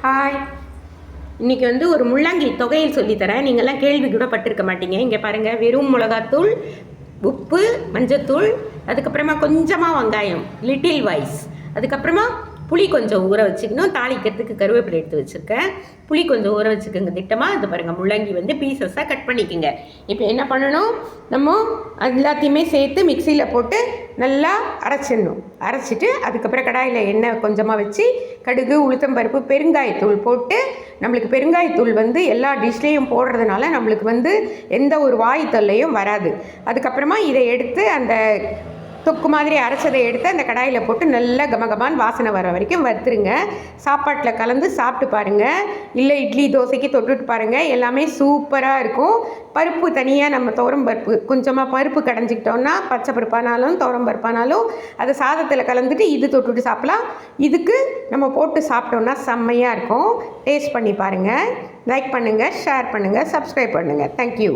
Hi. இன்றைக்கி ஒரு முள்ளங்கி தொகையில் சொல்லித்தரேன். நீங்கள்லாம் கேள்வி கூட பட்டிருக்க மாட்டீங்க. இங்கே பாருங்கள், வெறும் மிளகாத்தூள், உப்பு, மஞ்சத்தூள், அதுக்கப்புறமா கொஞ்சமாக வெங்காயம், லிட்டில் வைஸ், அதுக்கப்புறமா புளி கொஞ்சம் ஊற வச்சுக்கணும். தாளிக்கிறதுக்கு கருவேப்பிலை எடுத்து வச்சுருக்கேன். புளி கொஞ்சம் ஊற வச்சுக்கோங்க திட்டமாக. இது பாருங்கள், முள்ளங்கி பீசஸாக கட் பண்ணிக்கோங்க. இப்போ என்ன பண்ணணும், நம்ம எல்லாத்தையுமே சேர்த்து மிக்சியில் போட்டு நல்லா அரைச்சிடணும். அரைச்சிட்டு அதுக்கப்புறம் கடாயில் எண்ணெய் கொஞ்சமாக வச்சு கடுகு, உளுத்தம்பருப்பு, பெருங்காயத்தூள் போட்டு, நம்மளுக்கு பெருங்காயத்தூள் எல்லா டிஷ்லேயும் போடுறதுனால நம்மளுக்கு எந்த ஒரு வாய் தொல்லையும் வராது. அதுக்கப்புறமா இதை எடுத்து அந்த தொக்கு மாதிரி அரைச்சதை எடுத்து அந்த கடாயில் போட்டு நல்லா கமகமான்னு வாசனை வர வரைக்கும் வறுத்துருங்க. சாப்பாட்டில் கலந்து சாப்பிட்டு பாருங்கள், இல்லை இட்லி தோசைக்கு தொட்டுட்டு பாருங்கள். எல்லாமே சூப்பராக இருக்கும். பருப்பு தனியாக நம்ம துவரம் பருப்பு கொஞ்சமாக பருப்பு கடைஞ்சிக்கிட்டோம்னா, பச்சை பருப்பானாலும் துவரம் பருப்பானாலும் அதை சாதத்தில் கலந்துட்டு இது தொட்டுட்டு சாப்பிட்லாம். இதுக்கு நம்ம போட்டு சாப்பிட்டோன்னா செம்மையாக இருக்கும். டேஸ்ட் பண்ணி பாருங்கள். லைக் பண்ணுங்கள், ஷேர் பண்ணுங்கள், சப்ஸ்கிரைப் பண்ணுங்கள். தேங்க்யூ.